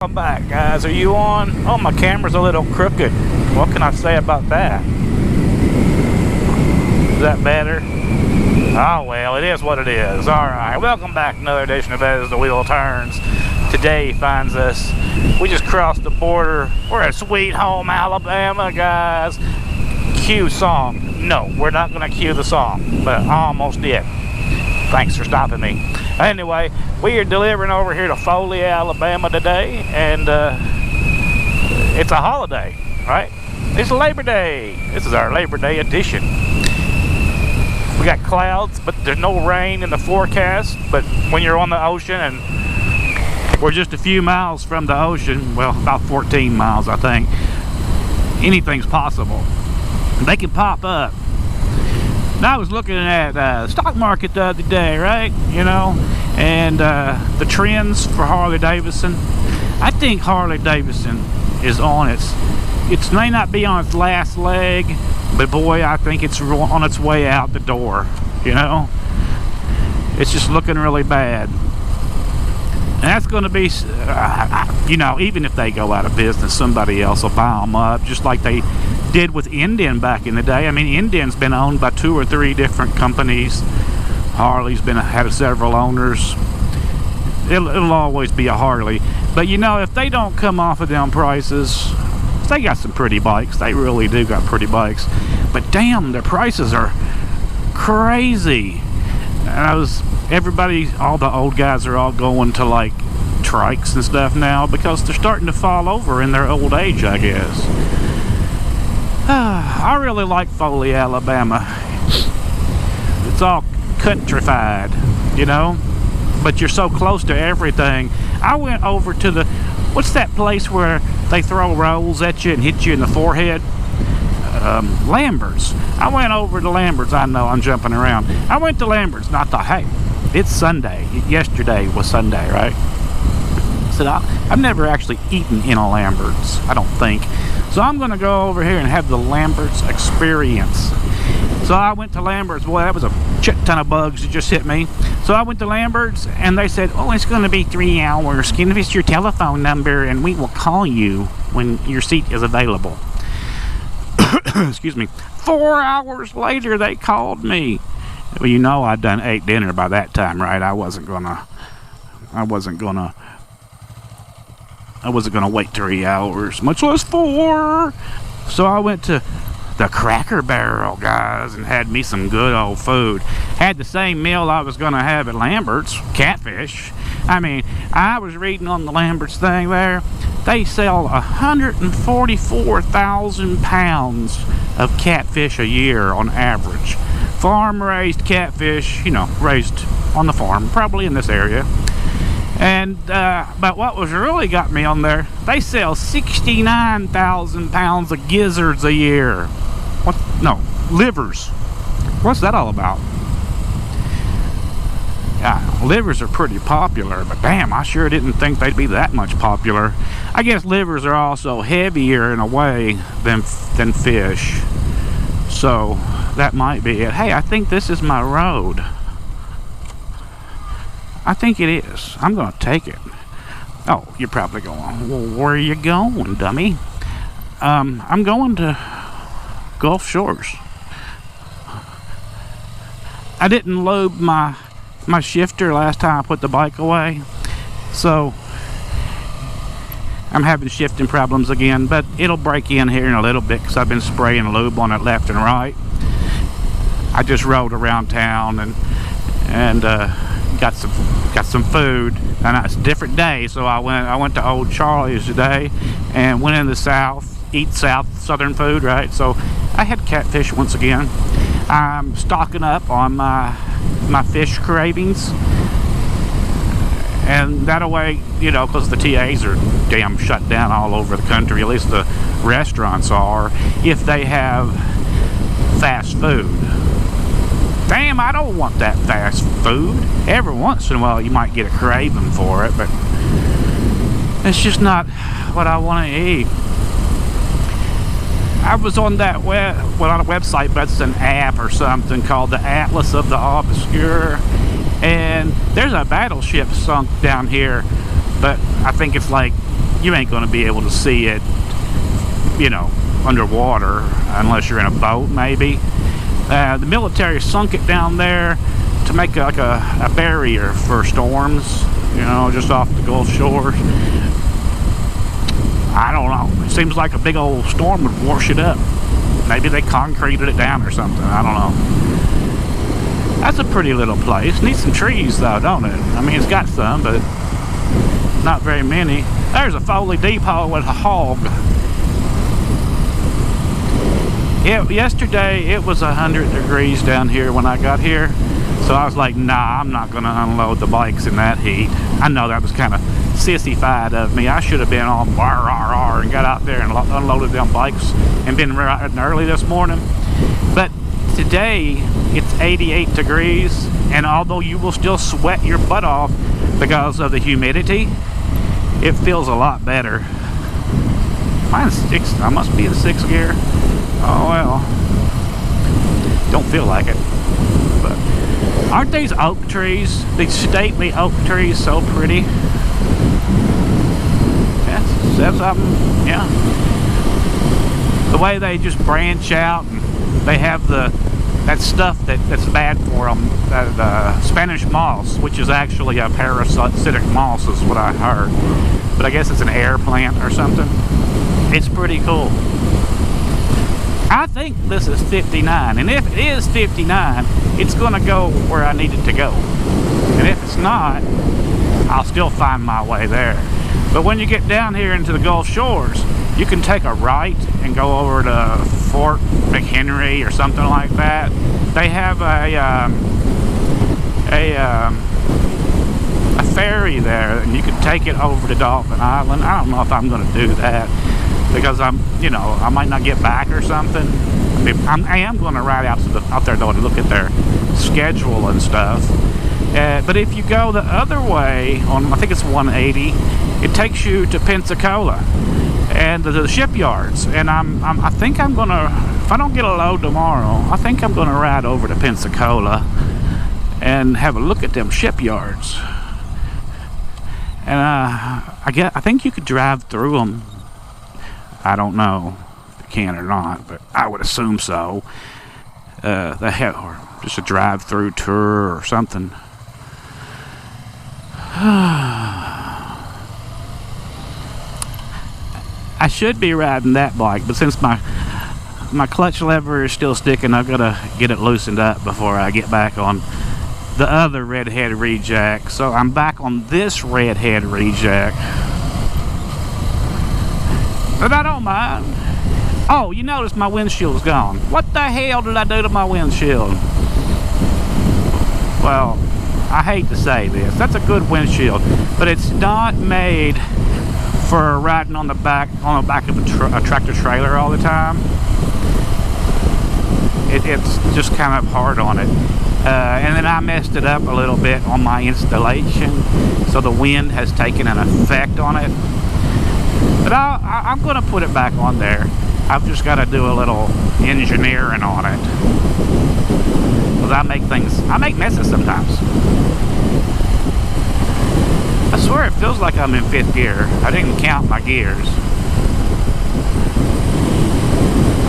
Welcome back, guys. Are you on? Oh, my camera's a little crooked. What can I say about that? Is that better? Oh, well, it is what it is. Alright, welcome back to another edition of As the Wheel Turns. Today finds us, we just crossed the border. We're at Sweet Home, Alabama, guys. Cue song. No, we're not going to cue the song, but I almost did. Thanks for stopping me. Anyway, we are delivering over here to Foley, Alabama today, and it's a holiday, right? It's Labor Day. This is our Labor Day edition. We got clouds, but there's no rain in the forecast. But when you're on the ocean, and we're just a few miles from the ocean, well, about 14 miles, I think, anything's possible. They can pop up. Now, I was looking at the stock market the other day, right? You know, and the trends for Harley Davidson. I think Harley Davidson is on it may not be on its last leg, but boy, I think it's on its way out the door. You know, it's just looking really bad. And that's going to be, you know, even if they go out of business, somebody else will buy them up, just like they did with Indian back in the day. I mean, Indian's been owned by 2 or 3 different companies. Harley's had several owners. It'll always be a Harley. But you know, if they don't come off of them prices, they got some pretty bikes. They really do got pretty bikes. But damn, their prices are crazy. And everybody, all the old guys are all going to like trikes and stuff now because they're starting to fall over in their old age, I guess. I really like Foley, Alabama. It's all countrified, you know, but you're so close to everything. I went over to what's that place where they throw rolls at you and hit you in the forehead? Lambert's. I went over to Lambert's. I know I'm jumping around. I went to Lambert's, not the, hey, it's Sunday. Yesterday was Sunday, right? So I've never actually eaten in a Lambert's, I don't think. So I'm going to go over here and have the Lambert's experience. So I went to Lambert's. Boy, that was a shit ton of bugs that just hit me. So I went to Lambert's, and they said, oh, it's going to be 3 hours. Give us your telephone number, and we will call you when your seat is available. Excuse me. 4 hours later, they called me. Well, you know I'd done ate dinner by that time, right? I wasn't gonna wait 3 hours, much less 4. So I went to the Cracker Barrel, guys, and had me some good old food. Had the same meal I was gonna have at Lambert's, catfish. I mean, I was reading on the Lambert's thing there, they sell 144,000 pounds of catfish a year on average. Farm-raised catfish, you know, raised on the farm, probably in this area. And but what was really got me on there, they sell 69,000 pounds of gizzards a year. What? No, livers. What's that all about? Yeah, livers are pretty popular, but damn, I sure didn't think they'd be that much popular. I guess livers are also heavier in a way than fish. So that might be it. Hey, I think this is my road. I think it is. I'm going to take it. Oh, you're probably going, well, where are you going, dummy? I'm going to Gulf Shores. I didn't load my shifter last time I put the bike away, so I'm having shifting problems again, but it'll break in here in a little bit because I've been spraying lube on it left and right. I just rode around town and got some food, and it's a different day, so I went to Old Charlie's today and went in the south, eat southern food, right? So I had catfish once again. I'm stocking up on my fish cravings, and that way, you know, because the TAs are damn shut down all over the country, at least the restaurants are, if they have fast food. Damn, I don't want that fast food. Every once in a while you might get a craving for it, but it's just not what I want to eat. I was on that on a website, but it's an app or something called the Atlas of the Obscure, and there's a battleship sunk down here, but I think it's like you ain't going to be able to see it, you know, underwater unless you're in a boat, maybe. The military sunk it down there to make like a barrier for storms, you know, just off the Gulf Shores. I don't know. It seems like a big old storm would wash it up. Maybe they concreted it down or something. I don't know. That's a pretty little place. Needs some trees though, don't it? I mean, it's got some, but not very many. There's a Foley Depot with a hog. Yesterday it was 100 degrees down here when I got here, so I was like, nah, I'm not gonna unload the bikes in that heat. I know that was kind of sissy-fied of me. I should have been all rar, rar, rar, and got out there and unloaded them bikes and been riding early this morning. But today it's 88 degrees, and although you will still sweat your butt off because of the humidity, it feels a lot better. Mine's 6, I must be in 6th gear. Oh well, don't feel like it. But aren't these oak trees, these stately oak trees, so pretty? Yeah, says something. Yeah. The way they just branch out, and they have that stuff that's bad for them, that Spanish moss, which is actually a parasitic moss, is what I heard. But I guess it's an air plant or something. It's pretty cool. I think this is 59, and if it is 59, it's going to go where I need it to go. And if it's not, I'll still find my way there. But when you get down here into the Gulf Shores, you can take a right and go over to Fort McHenry or something like that. They have a ferry there, and you can take it over to Dolphin Island. I don't know if I'm going to do that, because I might not get back or something. I mean, I am going to ride out there though and look at their schedule and stuff. But if you go the other way on, I think it's 180, it takes you to Pensacola and the shipyards. And I think I'm going to, if I don't get a load tomorrow, I think I'm going to ride over to Pensacola and have a look at them shipyards. And I think you could drive through them. I don't know if you can or not, but I would assume so. They have, or just a drive-through tour or something. I should be riding that bike, but since my clutch lever is still sticking, I've got to get it loosened up before I get back on the other Redhead Rejack. So I'm back on this Redhead Rejack. But I don't mind. Oh, you notice my windshield's gone. What the hell did I do to my windshield? Well, I hate to say this. That's a good windshield, but it's not made for riding on the back of a tractor trailer all the time. It's just kind of hard on it. And then I messed it up a little bit on my installation, so the wind has taken an effect on it. But I'm going to put it back on there. I've just got to do a little engineering on it, because I make messes sometimes. I swear it feels like I'm in 5th gear. I didn't count my gears.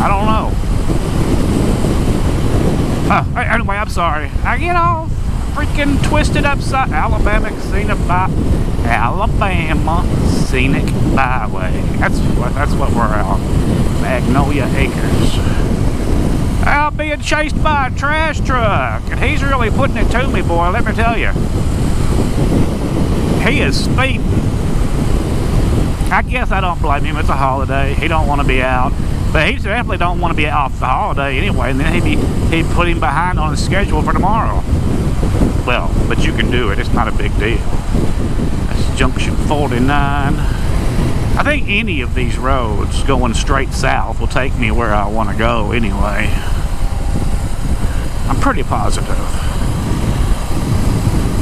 I don't know. Anyway, I'm sorry. I get all freaking twisted upside. Alabama Scenic Byway. That's what we're on. Magnolia Acres. I'm being chased by a trash truck, and he's really putting it to me, boy. Let me tell you. He is speeding. I guess I don't blame him. It's a holiday. He don't want to be out. But he definitely don't want to be off the holiday anyway, and then he'd put him behind on his schedule for tomorrow. Well, but you can do it. It's not a big deal. That's Junction 49. I think any of these roads going straight south will take me where I want to go anyway. I'm pretty positive.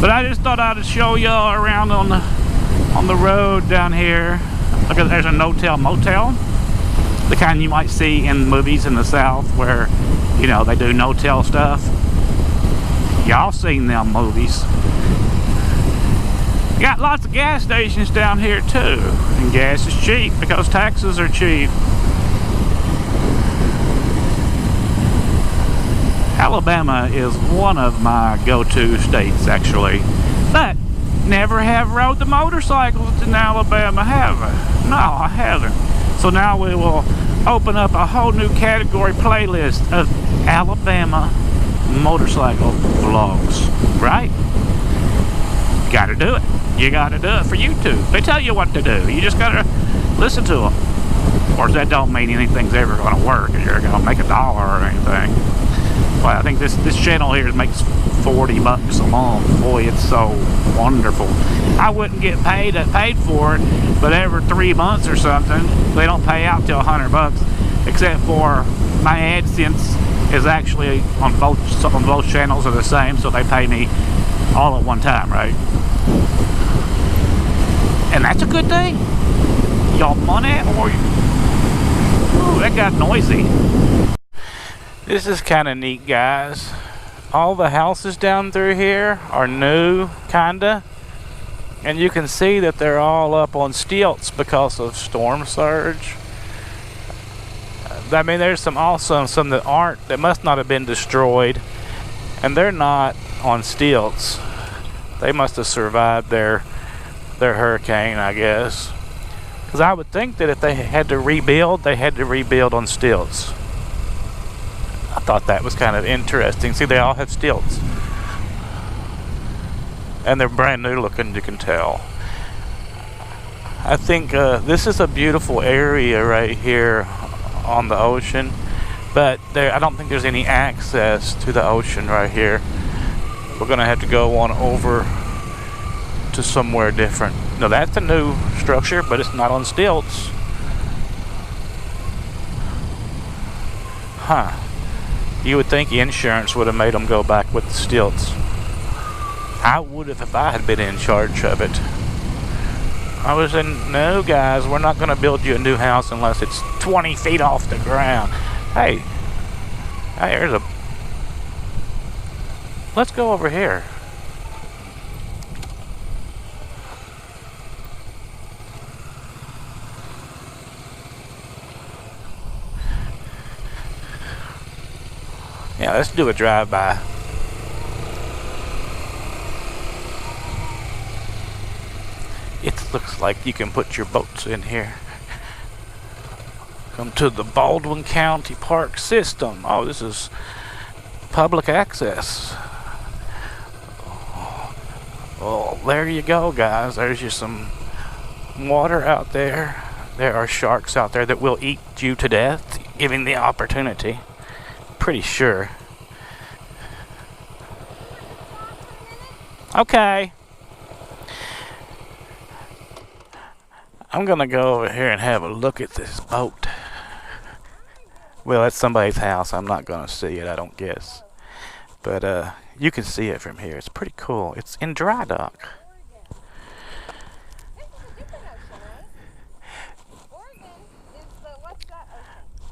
But I just thought I'd show y'all around on the road down here. Look, there's a no-tell motel. The kind you might see in movies in the South where, they do no-tell stuff. Y'all seen them movies. Got lots of gas stations down here too, and gas is cheap because taxes are cheap. Alabama is one of my go-to states actually, but never have rode the motorcycles in Alabama, have I? No, I haven't. So now we will open up a whole new category playlist of Alabama motorcycle vlogs, right? You gotta do it. You gotta do it for YouTube. They tell you what to do. You just gotta listen to them. Of course, that don't mean anything's ever gonna work or you're gonna make $1 or anything. Well, I think this channel here makes 40 bucks a month. Boy, it's so wonderful. I wouldn't get paid for it, but every 3 months or something, they don't pay out till 100 bucks, except for my AdSense is actually on both channels are the same, so they pay me all at one time, right? And that's a good thing. Y'all money or ooh, that got noisy. This is kind of neat, guys. All the houses down through here are new, kinda, and you can see that they're all up on stilts because of storm surge. I mean, there's some that aren't, that must not have been destroyed, and they're not on stilts. They must have survived their hurricane, I guess. Because I would think that if they had to rebuild, they had to rebuild on stilts. I thought that was kind of interesting. See, they all have stilts. And they're brand new looking, you can tell. I think this is a beautiful area right here on the ocean. But I don't think there's any access to the ocean right here. We're going to have to go on over to somewhere different. No, that's a new structure, but it's not on stilts. Huh. You would think insurance would have made them go back with the stilts. I would have if I had been in charge of it. I was in, no guys, we're not going to build you a new house unless it's 20 feet off the ground. Hey, there's a, let's go over here. Yeah, let's do a drive-by. It looks like you can put your boats in here. Come to the Baldwin County Park System. Oh, this is public access. Well, there you go, guys. There's just some water out there. There are sharks out there that will eat you to death, given the opportunity. Pretty sure. Okay. I'm gonna go over here and have a look at this boat. Well, that's somebody's house. I'm not gonna see it, I don't guess. But you can see it from here. It's pretty cool. It's in dry dock.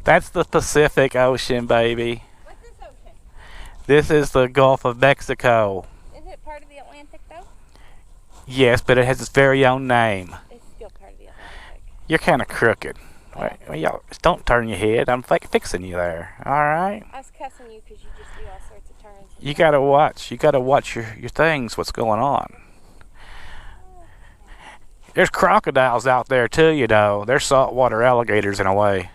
That's the Pacific Ocean, baby. What's this ocean? This is the Gulf of Mexico. Is it part of the Atlantic, though? Yes, but it has its very own name. It's still part of the Atlantic. You're kind of crooked. Well, y'all, don't turn your head. I'm fixing you there. All right. I was cussing you because you just do all sorts of turns. You gotta watch. You gotta watch your things. What's going on? There's crocodiles out there too. You know, they're saltwater alligators in a way.